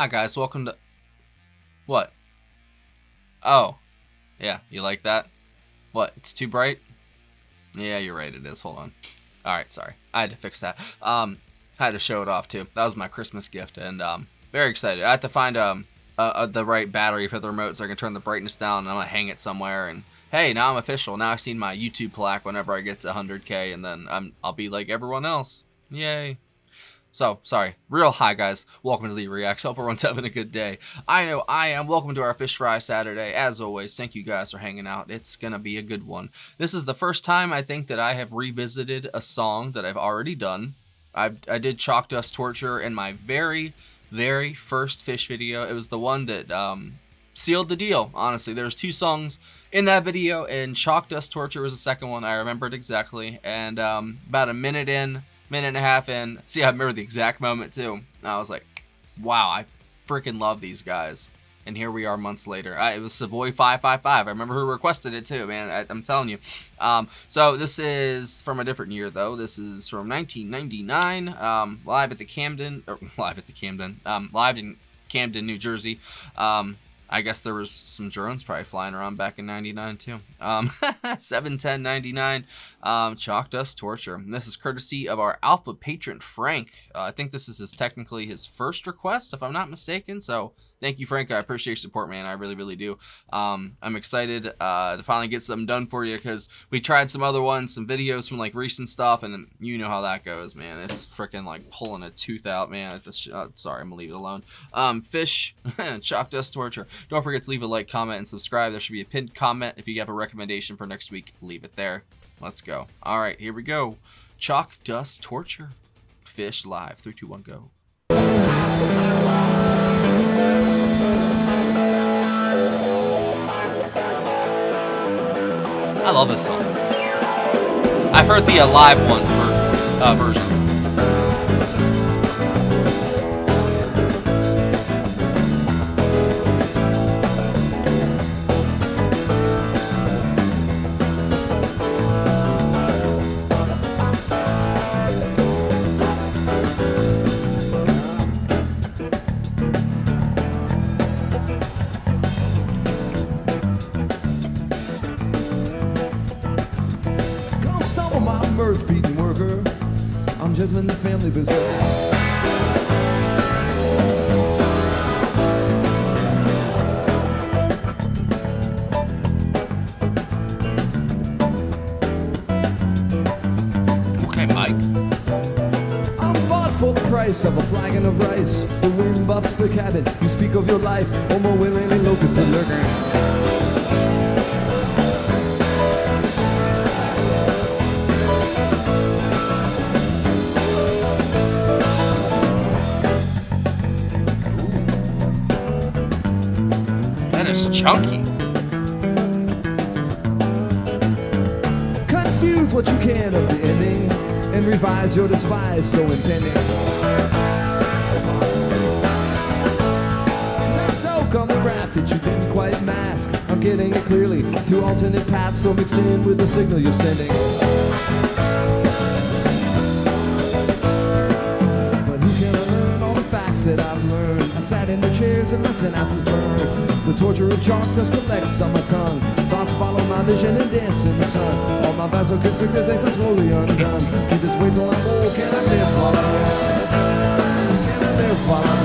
Hi guys, welcome to... What? Oh. Yeah, you like that? What, it's too bright? Yeah, you're right, it is. Hold on. Alright, sorry. I had to fix that. I had to show it off too. That was my Christmas gift, and very excited. I had to find the right battery for the remote so I can turn the brightness down, and I'm gonna hang it somewhere, and hey, now I'm official. Now I've seen my YouTube plaque whenever I get to 100K, and then I'll be like everyone else. Yay. So, sorry. Real hi, guys. Welcome to Lee Reacts. Hope everyone's having a good day. I know I am. Welcome to our Phish Saturday. As always, thank you guys for hanging out. It's going to be a good one. This is the first time I think that I have revisited a song that I've already done. I did Chalkdust Torture in my very, very first Phish video. It was the one that sealed the deal, honestly. There's two songs in that video, and Chalkdust Torture was the second one. I remembered exactly. And about a minute and a half in, see, I remember the exact moment too. And I was like, wow, I freaking love these guys. And here we are months later. It was Savoy 555. I remember who requested it too, man. I'm telling you. So this is from a different year though. This is from 1999. Live in Camden, New Jersey. I guess there was some drones probably flying around back in 99 too. 7/10/99, Chalkdust Torture. And this is courtesy of our alpha patron, Frank. I think this is technically his first request, if I'm not mistaken. So thank you, Frank. I appreciate your support, man. I really, really do. I'm excited to finally get something done for you, because we tried some other ones, some videos from like recent stuff, and you know how that goes, man. It's freaking like pulling a tooth out, man. Sorry, I'm gonna leave it alone. Phish, Chalkdust Torture. Don't forget to leave a like, comment, and subscribe. There should be a pinned comment. If you have a recommendation for next week, leave it there. Let's go. All right, here we go. Chalkdust Torture. Phish live. 3, 2, 1, go. I love this song. I've heard the live one version. Beating worker, I'm just in the family business. Okay, Mike. I'm bought for the price of a flagon of rice. The wind buffs the cabin. You speak of your life, more willingly locust than lurker. It's chunky. Confuse what you can of the ending and revise your despise so impending. I soak on the wrath that you didn't quite mask. I'm getting it clearly through alternate paths so mixed in with the signal you're sending. But who can learn all the facts that I've learned? I sat in the chairs and my synapses burned. The torture of Chalkdust collects on my tongue. Thoughts follow my vision and dance in the sun. All my vasoconstrictors, they come slowly undone. You just wait till I'm old. Can I live while I'm young? Can I live while I'm young?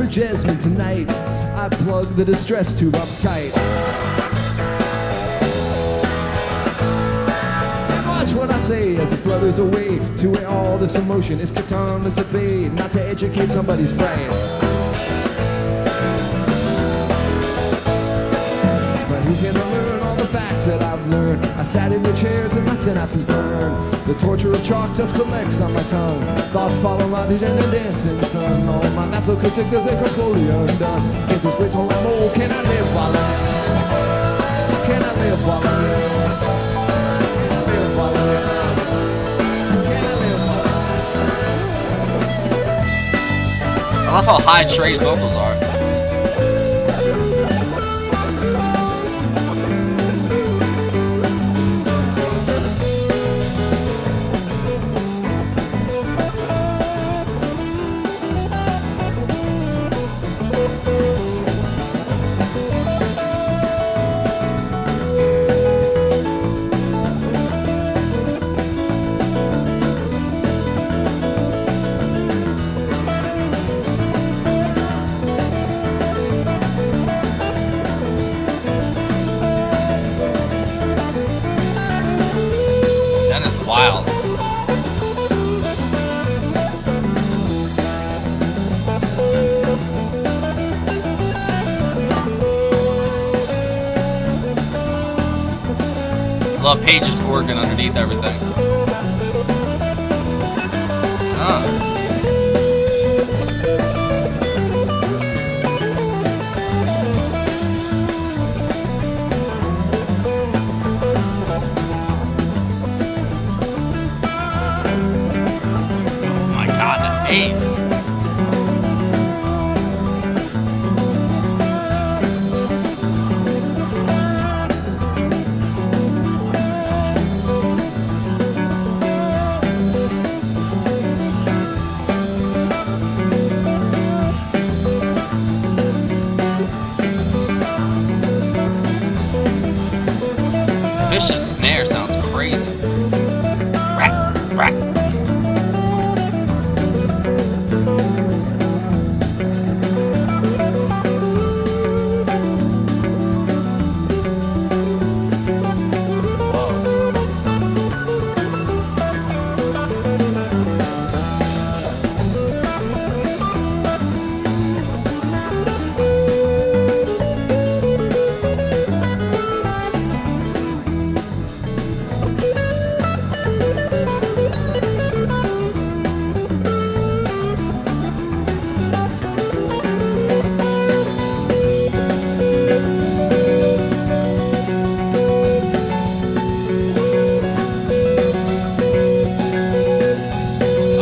Jasmine tonight, I plug the distress tube up tight. And watch what I say as it flutters away to where all this emotion is kept harmless at bay, not to educate somebody's brain. But who can learn all the facts that I've learned? I sat in the chairs and my synapses burned. The torture of Chalkdust collects on my tongue. Thoughts follow my vision and dance in the sun. All my vasoconstrictors, they come slowly undone. Get this wait till I'm old. Can I live while I'm young? Can I live while I'm young? Can I live while I'm young? Can I live while I'm young? love how high Trey's vocals are. Wild. Love Paige's organ underneath everything. Ace. Phish's snare sounds crazy. Rap, rap.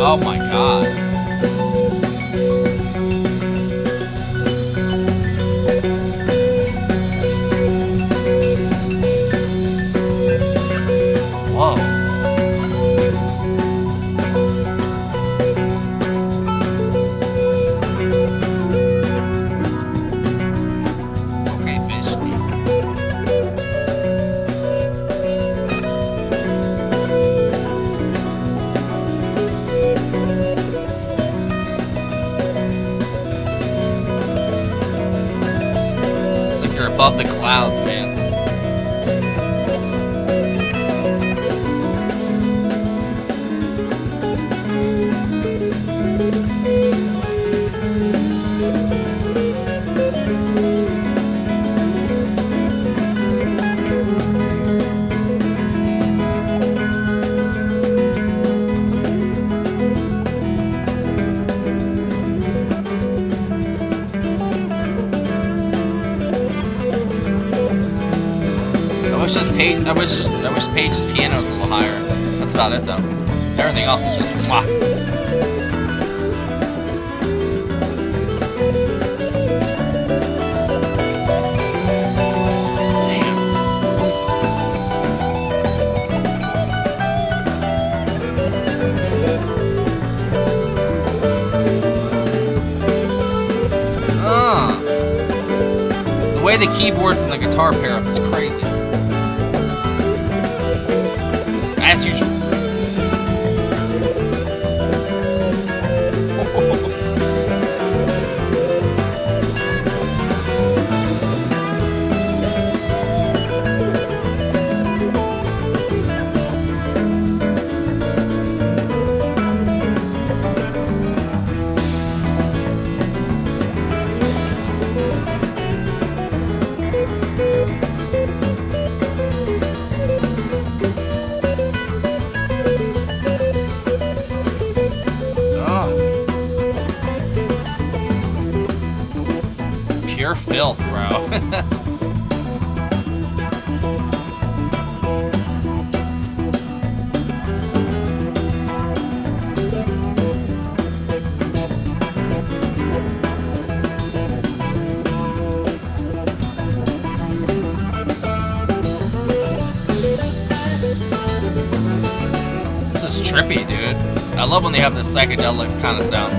Oh my god. Whoa. Okay, Phish. You're above the clouds, man. I wish Paige's piano was a little higher. That's about it though. Everything else is just mwah. The way the keyboards and the guitar pair up is crazy. As usual. Pure filth, bro. It's trippy, dude. I love when they have this psychedelic kind of sound.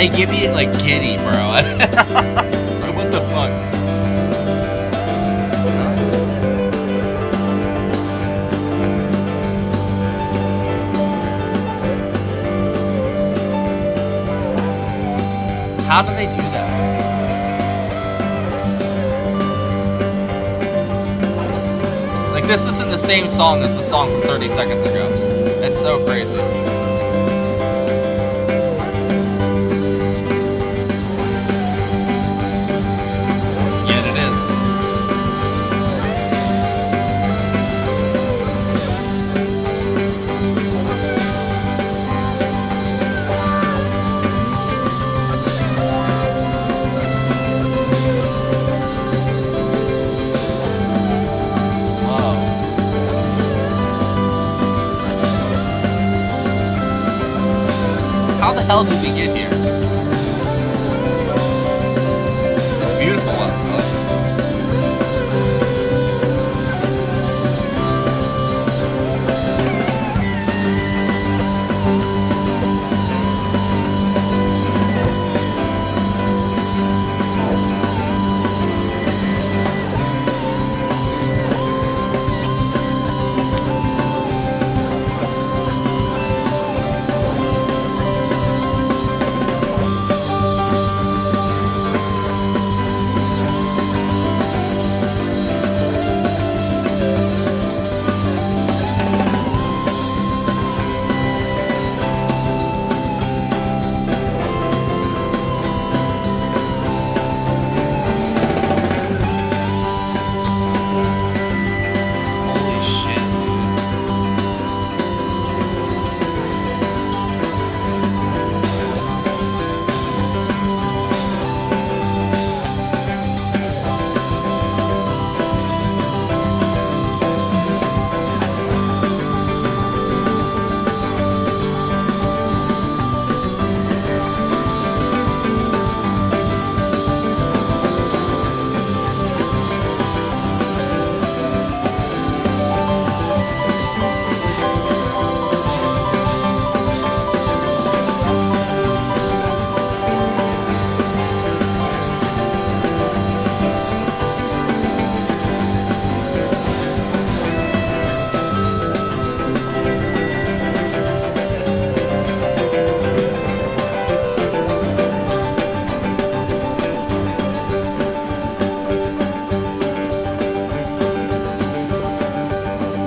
They give me like giddy, bro. What the fuck? How do they do that? Like, this isn't the same song as the song from 30 seconds ago. It's so crazy. How the hell did we get here? It's beautiful.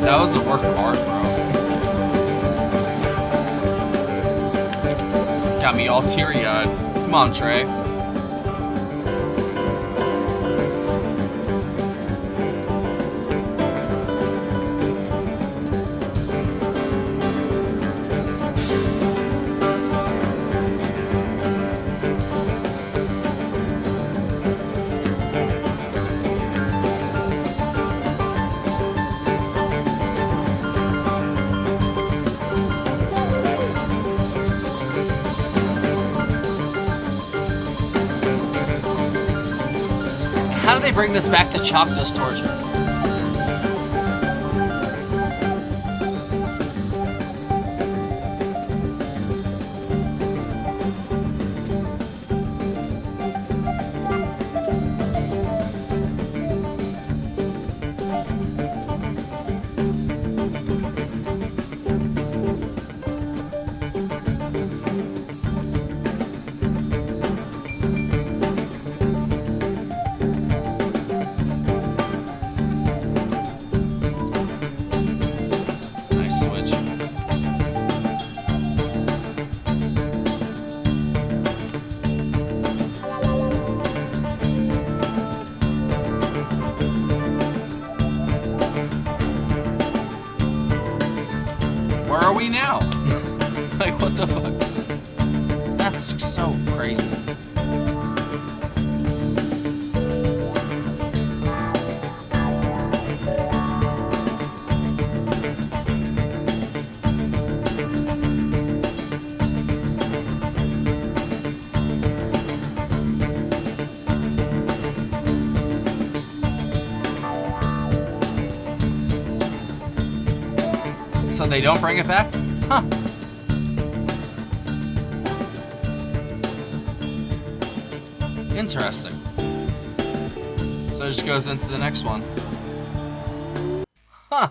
That was a work of art, bro. Got me all teary-eyed. Come on, Trey. How do they bring this back to Chalkdust torture? now. Like, what the fuck? That's so crazy. So they don't bring it back? Huh. Interesting. So it just goes into the next one. Huh.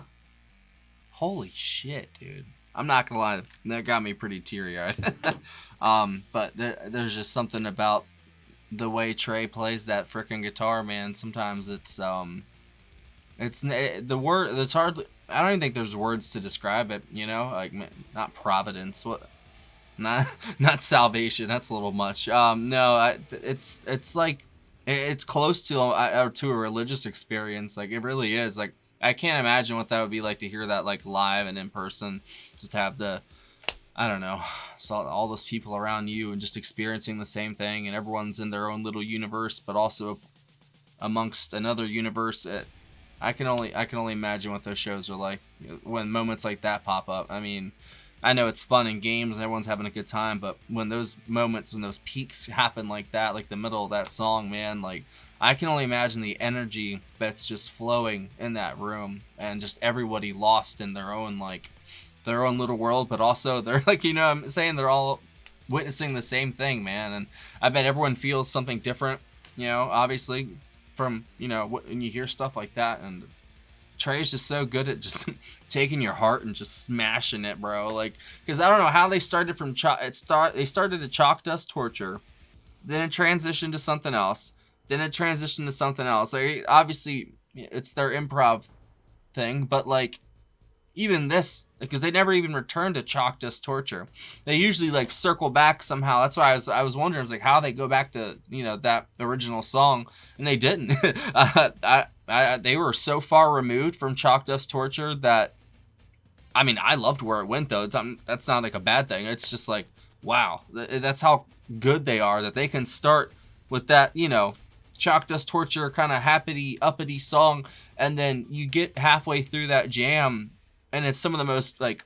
Holy shit, dude. I'm not gonna lie, that got me pretty teary-eyed. But there's just something about the way Trey plays that frickin' guitar, man. Sometimes it's hardly, I don't even think there's words to describe it, you know? Like, not providence, not salvation, that's a little much. No, it's like, it's close to a religious experience. Like, it really is. Like, I can't imagine what that would be like to hear that, like, live and in person. Just to have I don't know, saw all those people around you and just experiencing the same thing, and everyone's in their own little universe, but also amongst another universe. I can only imagine what those shows are like when moments like that pop up. I mean, I know it's fun in games, everyone's having a good time, but when those moments, when those peaks happen like that, like the middle of that song, man, like, I can only imagine the energy that's just flowing in that room, and just everybody lost in their own little world, but also they're like, you know what I'm saying, they're all witnessing the same thing, man. And I bet everyone feels something different, you know, obviously, from, you know, when you hear stuff like that. And Trey's just so good at just taking your heart and just smashing it, bro. Like, because I don't know how they started from they started at Chalkdust Torture, then it transitioned to something else, then it transitioned to something else. Like, obviously it's their improv thing, but like, even this, because they never even returned to Chalkdust Torture. They usually like circle back somehow. That's why I was wondering, I was like, how they go back to, you know, that original song, and they didn't. They were so far removed from Chalkdust Torture that, I mean, I loved where it went though. That's not like a bad thing. It's just like, wow, that's how good they are, that they can start with that, you know, Chalkdust Torture kind of happy uppity song, and then you get halfway through that jam, and it's some of the most, like,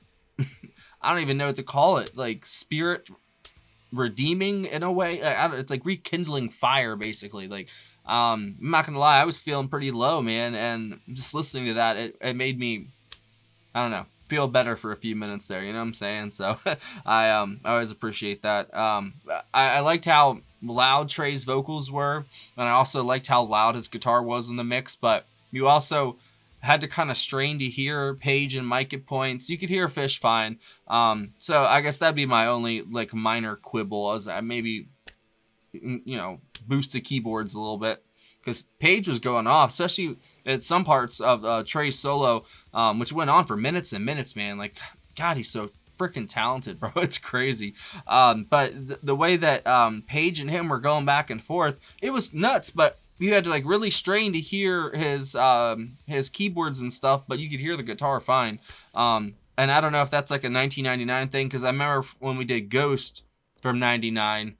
I don't even know what to call it, like, spirit redeeming in a way. It's like rekindling fire, basically. Like, I'm not gonna lie, I was feeling pretty low, man, and just listening to that, it made me, I don't know, feel better for a few minutes there, you know what I'm saying? So I always appreciate that. I liked how loud Trey's vocals were, and I also liked how loud his guitar was in the mix, but you also had to kind of strain to hear Page and Mike at points. You could hear Phish fine. So I guess that'd be my only, like, minor quibble, as I maybe, you know, boost the keyboards a little bit, because Page was going off, especially at some parts of Trey's solo, which went on for minutes and minutes, man. Like, God, he's so freaking talented, bro. It's crazy. But the way that Page and him were going back and forth, it was nuts. But you had to, like, really strain to hear his keyboards and stuff, but you could hear the guitar fine. And I don't know if that's like a 1999 thing, because I remember when we did Ghost from 99,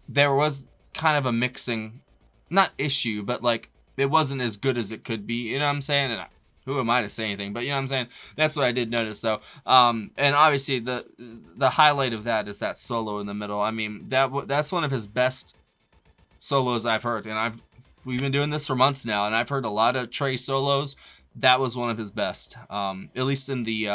there was kind of a mixing, not issue, but like, it wasn't as good as it could be, you know what I'm saying? And who am I to say anything? But you know what I'm saying? That's what I did notice, though. And obviously the highlight of that is that solo in the middle. I mean, that's one of his best solos I've heard, and we've been doing this for months now, and I've heard a lot of Trey solos. That was one of his best, at least in the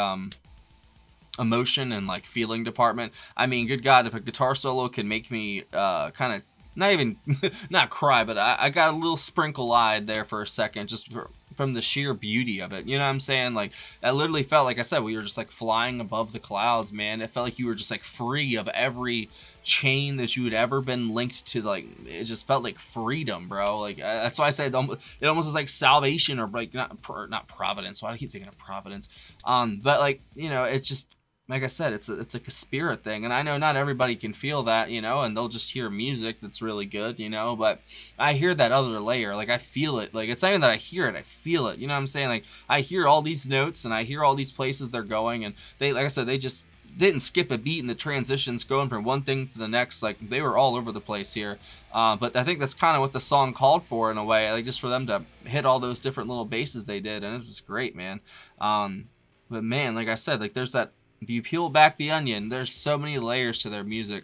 emotion and, like, feeling department. I mean, good God, if a guitar solo can make me kind of not cry, but I got a little sprinkle-eyed there for a second, just from the sheer beauty of it. You know what I'm saying? Like, I literally felt, like I said, we were just, like, flying above the clouds, man. It felt like you were just, like, free of every chain that you had ever been linked to. Like, it just felt like freedom, bro. Like, that's why I said it almost is like salvation, or like not providence. Why do I keep thinking of providence? But, like, you know, it's just, like I said, it's like a spirit thing, and I know not everybody can feel that, you know, and they'll just hear music that's really good, you know, but I hear that other layer, like I feel it, like it's not even that I hear it, I feel it, you know what I'm saying? Like I hear all these notes and I hear all these places they're going, and they, like I said, they just didn't skip a beat in the transitions going from one thing to the next. Like they were all over the place here, but I think that's kind of what the song called for in a way, like just for them to hit all those different little bases they did, and it's just great, man. But man, like I said, like there's that, if you peel back the onion, there's so many layers to their music.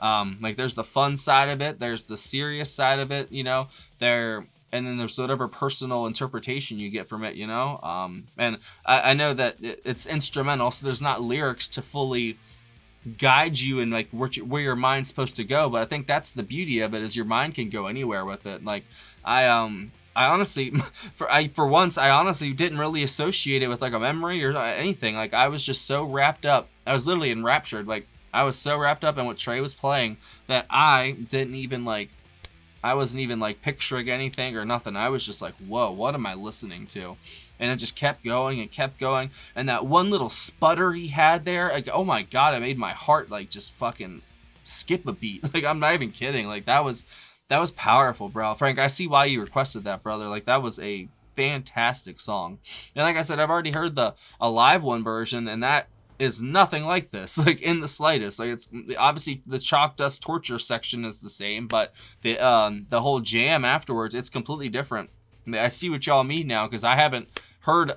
Like there's the fun side of it, there's the serious side of it, you know, and then there's whatever personal interpretation you get from it, you know. And I know that it's instrumental, so there's not lyrics to fully guide you in like where your mind's supposed to go. But I think that's the beauty of it, is your mind can go anywhere with it. Like I honestly, for once, I honestly didn't really associate it with like a memory or anything. Like I was just so wrapped up. I was literally enraptured. Like I was so wrapped up in what Trey was playing that I wasn't even like picturing anything or nothing. I was just like, whoa, what am I listening to? And it just kept going and kept going. And that one little sputter he had there, like, oh my God, it made my heart like just fucking skip a beat. Like I'm not even kidding. Like that was powerful, bro. Frank, I see why you requested that, brother. Like that was a fantastic song. And like I said, I've already heard a live one version, and that is nothing like this, like in the slightest. Like it's obviously the Chalkdust torture section is the same, but the whole jam afterwards, it's completely different. I see what y'all mean now, because I haven't heard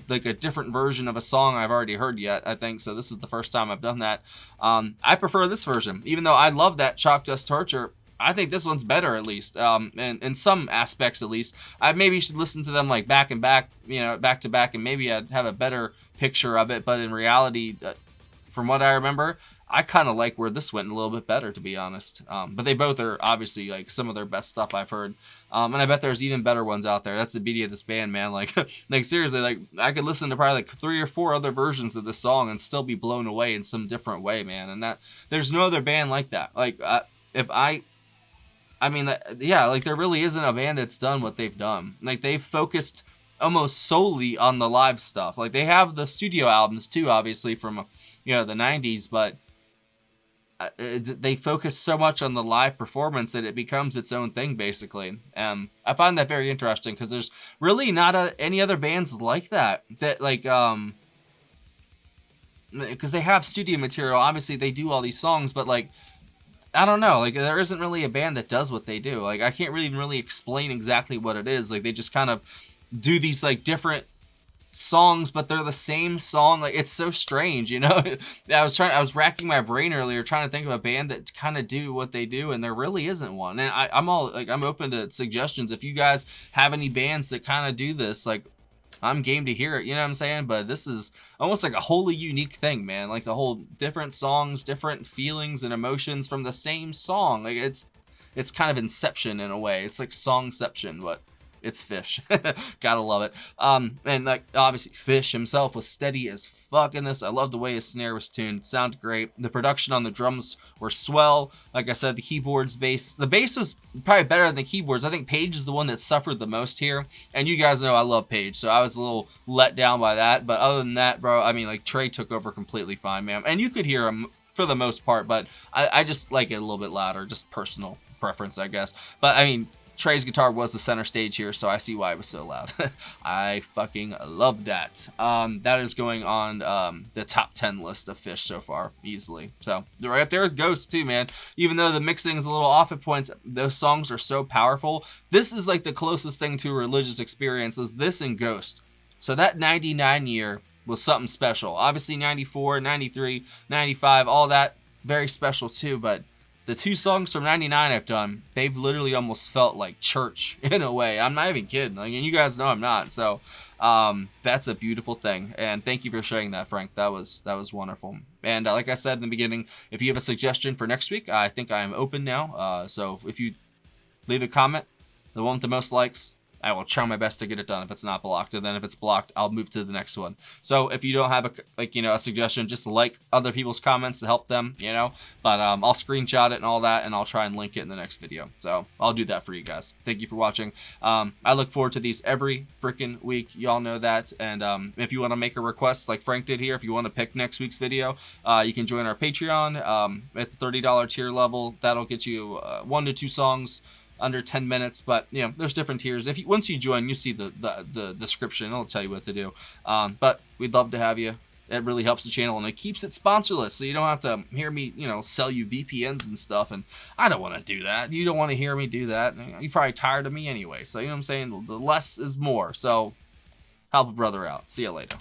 like a different version of a song I've already heard yet, I think. So this is the first time I've done that. I prefer this version, even though I love that Chalkdust torture. I think this one's better, at least, and in some aspects, at least. I maybe should listen to them like back and back, you know, back to back, and maybe I'd have a better picture of it. But in reality, from what I remember, I kind of like where this went a little bit better, to be honest. But they both are obviously like some of their best stuff I've heard, and I bet there's even better ones out there. That's the beauty of this band, man. Like, like seriously, like I could listen to probably like 3 or 4 other versions of this song and still be blown away in some different way, man. And that there's no other band like that. Like, I mean, yeah, like there really isn't a band that's done what they've done. Like they've focused almost solely on the live stuff. Like they have the studio albums too, obviously from, you know, the 90s, but they focus so much on the live performance that it becomes its own thing, basically. I find that very interesting, because there's really not any other bands like that like, because they have studio material. Obviously they do all these songs, but like, I don't know, like there isn't really a band that does what they do. Like I can't really even really explain exactly what it is. Like they just kind of do these like different songs, but they're the same song. Like it's so strange, you know. I was racking my brain earlier trying to think of a band that kind of do what they do, and there really isn't one. And I'm open to suggestions. If you guys have any bands that kind of do this, like I'm game to hear it, you know what I'm saying? But this is almost like a wholly unique thing, man. Like the whole different songs, different feelings and emotions from the same song. Like it's kind of Inception in a way. It's like Songception, but it's Phish. Gotta love it. And like obviously Phish himself was steady as fuck in this. I love the way his snare was tuned. It sounded great. The production on the drums were swell. Like I said, the keyboards, the bass was probably better than the keyboards. I think Page is the one that suffered the most here. And you guys know I love Page, so I was a little let down by that. But other than that, bro, I mean, like Trey took over completely fine, man. And you could hear him for the most part, but I just like it a little bit louder, just personal preference, I guess. But I mean, Trey's guitar was the center stage here, so I see why it was so loud. I fucking love that. That is going on the top 10 list of Phish so far, easily. So right up there with Ghost too, man. Even though the mixing is a little off at points, those songs are so powerful. This is like the closest thing to a religious experience, was this and Ghost. So that 99 year was something special. Obviously 94, 93, 95, all that, very special too, but the 2 songs from 99 I've done, they've literally almost felt like church in a way. I'm not even kidding. Like, and you guys know I'm not. So that's a beautiful thing. And thank you for sharing that, Frank. That was wonderful. And like I said in the beginning, if you have a suggestion for next week, I think I am open now. So if you leave a comment, the one with the most likes, I will try my best to get it done if it's not blocked, and then if it's blocked, I'll move to the next one. So if you don't have a suggestion, just like other people's comments to help them, but I'll screenshot it and all that, and I'll try and link it in the next video. So I'll do that for you guys. Thank you for watching. I look forward to these every freaking week. Y'all know that. And if you want to make a request like Frank did here, if you want to pick next week's video, you can join our Patreon at the $30 tier level. That'll get you 1 to 2 songs under 10 minutes, but there's different tiers. Once you join, you see the description. It'll tell you what to do. But we'd love to have you. It really helps the channel, and it keeps it sponsorless, so you don't have to hear me, sell you VPNs and stuff, and I don't want to do that. You don't want to hear me do that. You're probably tired of me anyway, so you know what I'm saying? The less is more, so help a brother out. See you later.